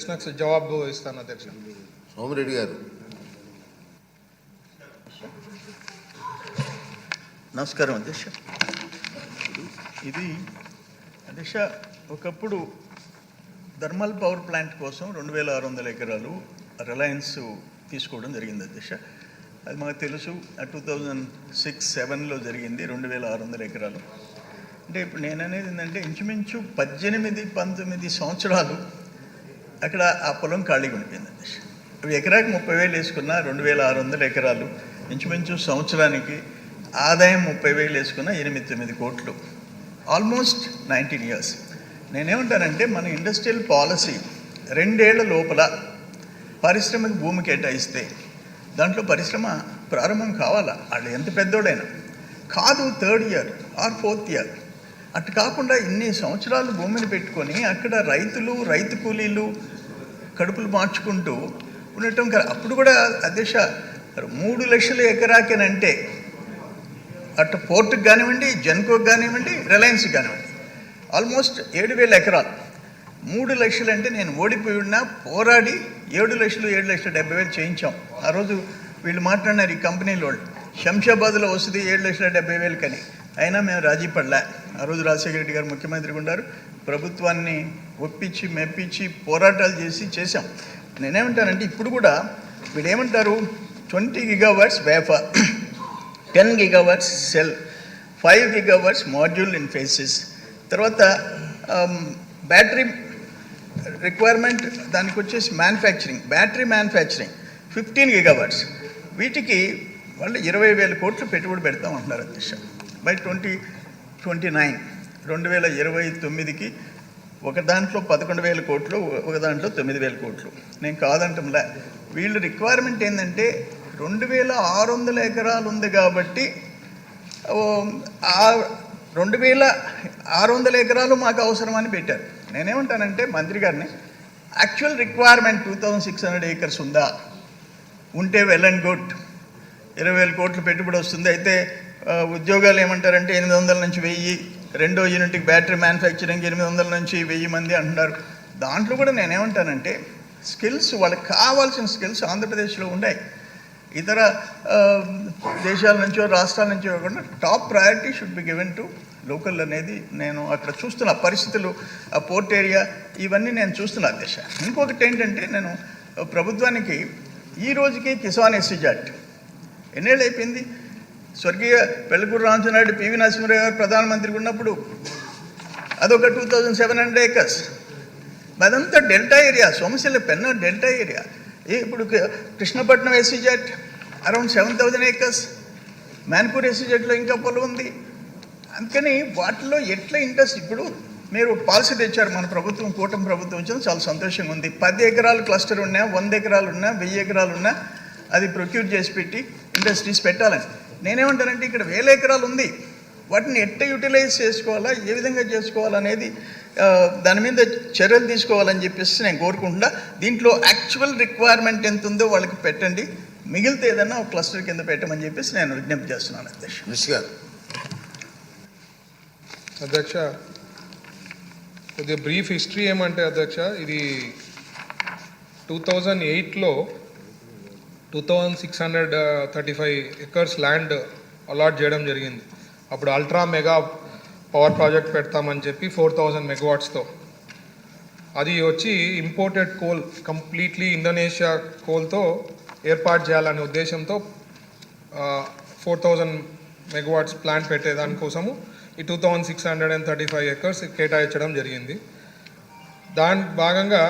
ప్రశ్నకు జవాబు ఇస్తాను అధ్యక్ష. సోమిరెడ్డి గారు. నమస్కారం అధ్యక్ష. ఇది అధ్యక్ష ఒకప్పుడు థర్మల్ పవర్ ప్లాంట్ కోసం 2600 ఎకరాలు రిలయన్స్ తీసుకోవడం జరిగింది అధ్యక్ష. అది మాకు తెలుసు 2006-07లో జరిగింది 2600 ఎకరాలు. అంటే ఇప్పుడు నేను అనేది ఏంటంటే ఇంచుమించు 18-19 సంవత్సరాలు అక్కడ ఆ పొలం ఖాళీగా ఉండిపోయింది అధ్యక్ష. ఎకరాకి 30,000 వేసుకున్న 2600 ఎకరాలు ఇంచుమించు సంవత్సరానికి ఆదాయం 30,000 వేసుకున్న 8-9 కోట్లు, ఆల్మోస్ట్ 19 years. నేనేమంటానంటే మన ఇండస్ట్రియల్ పాలసీ 2 ఏళ్ల లోపల పారిశ్రామిక భూమి కేటాయిస్తే దాంట్లో పరిశ్రమ ప్రారంభం కావాలా, వాళ్ళు ఎంత పెద్దోడైనా కాదు. 3rd year or 4th year అటు కాకుండా ఇన్ని సంవత్సరాలు భూమిని పెట్టుకొని అక్కడ రైతు కూలీలు కడుపులు మార్చుకుంటూ ఉండటం అప్పుడు కూడా అధ్యక్ష 3 లక్షల ఎకరాకేనంటే అటు పోర్టుకు కానివ్వండి, జెన్కోకి కానివ్వండి, రిలయన్స్కి కానివ్వండి ఆల్మోస్ట్ 7,000 ఎకరాలు. 3 లక్షలు అంటే నేను ఓడిపోయి ఉన్నా పోరాడి 7,70,000 చేయించాం. ఆ రోజు వీళ్ళు మాట్లాడినారు ఈ కంపెనీలో వాళ్ళు, శంషాబాద్లో వస్తుంది 7,70,000 కని, అయినా మేము రాజీ పడలే. ఆ రోజు రాజశేఖర రెడ్డి గారు ముఖ్యమంత్రిగా ఉన్నారు, ప్రభుత్వాన్ని ఒప్పించి మెప్పించి పోరాటాలు చేసాం. నేనేమంటానంటే ఇప్పుడు కూడా వీళ్ళు ఏమంటారు, 20 gigawatts wafer, 10 gigawatts cell, 5 gigawatts module in faces, తర్వాత బ్యాటరీ రిక్వైర్మెంట్ దానికి వచ్చేసి మ్యానుఫ్యాక్చరింగ్, బ్యాటరీ మ్యానుఫ్యాక్చరింగ్ 15 gigawatts. వీటికి వాళ్ళు 20,000 కోట్లు పెట్టుబడి పెడతాం అంటున్నారు అధ్యక్ష. బై 2029 2029కి ఒక దాంట్లో 11,000 కోట్లు, ఒక దాంట్లో 9,000 కోట్లు. నేను కాదంటంలే. వీళ్ళు రిక్వైర్మెంట్ ఏంటంటే 2,600 ఎకరాలు ఉంది కాబట్టి 2,600 ఎకరాలు మాకు అవసరమని పెట్టారు. నేనేమంటానంటే మంత్రి గారిని, యాక్చువల్ రిక్వైర్మెంట్ 2,600 acres ఉందా, ఉంటే వెల్ అండ్ గుడ్, 20,000 కోట్లు పెట్టుబడి వస్తుంది. అయితే ఉద్యోగాలు ఏమంటారంటే 800 నుంచి 1000, రెండో యూనిట్కి బ్యాటరీ మ్యానుఫ్యాక్చరింగ్ 800 నుంచి 1000 మంది అంటున్నారు. దాంట్లో కూడా నేనేమంటానంటే స్కిల్స్, వాళ్ళకి కావాల్సిన స్కిల్స్ ఆంధ్రప్రదేశ్లో ఉన్నాయి. ఇతర దేశాల నుంచో రాష్ట్రాల నుంచో కాకుండా top priority should be given to local అనేది నేను అక్కడ చూస్తున్న పరిస్థితులు, ఆ పోర్ట్ ఏరియా ఇవన్నీ నేను చూస్తున్నా అధ్యక్ష. ఇంకొకటి ఏంటంటే నేను ప్రభుత్వానికి ఈ రోజుకి కిసాన్ ఎస్సీజెట్ ఎన్నేళ్ళు అయిపోయింది. స్వర్గీయ వెల్లకూరు రామచంద్రారెడ్డి, పివి నరసింహారావు గారు ప్రధానమంత్రిగా ఉన్నప్పుడు అదొక 2,700 acres. అదంతా డెల్టా ఏరియా, సోమశిల పెన్న డెల్టా ఏరియా. ఇప్పుడు కృష్ణపట్నం ఎస్సీజెట్ అరౌండ్ 7,000 acres, మ్యాన్పూర్ ఎస్సీజెట్లో ఇంకా పొలం ఉంది. అందుకని వాటిలో ఎట్లా ఇంట్రెస్ట్, ఇప్పుడు మీరు పాలసీ తెచ్చారు మన ప్రభుత్వం, కూటమి ప్రభుత్వం వచ్చింది, చాలా సంతోషంగా ఉంది. 10 ఎకరాలు క్లస్టర్ ఉన్నా, 100 ఎకరాలు ఉన్నా, 1000 ఎకరాలు ఉన్నా అది ప్రొక్యూర్ చేసి పెట్టి ఇండస్ట్రీస్ పెట్టాలని. నేనేమంటానంటే ఇక్కడ 1,000 ఎకరాలు ఉంది, వాటిని ఎట్లా యూటిలైజ్ చేసుకోవాలా, ఏ విధంగా చేసుకోవాలనేది దాని మీద చర్యలు తీసుకోవాలని చెప్పేసి నేను కోరుకుంటున్నా. దీంట్లో యాక్చువల్ రిక్వైర్మెంట్ ఎంత ఉందో వాళ్ళకి పెట్టండి, మిగిలితే ఏదన్నా ఒక క్లస్టర్ కింద పెట్టమని చెప్పేసి నేను విజ్ఞప్తి చేస్తున్నాను అధ్యక్ష. అధ్యక్ష కొద్దిగా బ్రీఫ్ హిస్టరీ ఏమంటే అధ్యక్ష, ఇది 2008లో 2,635 acres ల్యాండ్ అలాట్ చేయడం జరిగింది. అప్పుడు అల్ట్రా మెగా పవర్ ప్రాజెక్ట్ పెడతామని చెప్పి 4,000 megawattsతో. అది వచ్చి ఇంపోర్టెడ్ కోల్, కంప్లీట్లీ ఇండోనేషియా కోల్తో ఏర్పాటు చేయాలనే ఉద్దేశంతో 4,000 megawatts ప్లాంట్ పెట్టేదానికోసము ఈ 2,635 acres కేటాయించడం జరిగింది. దాని భాగంగా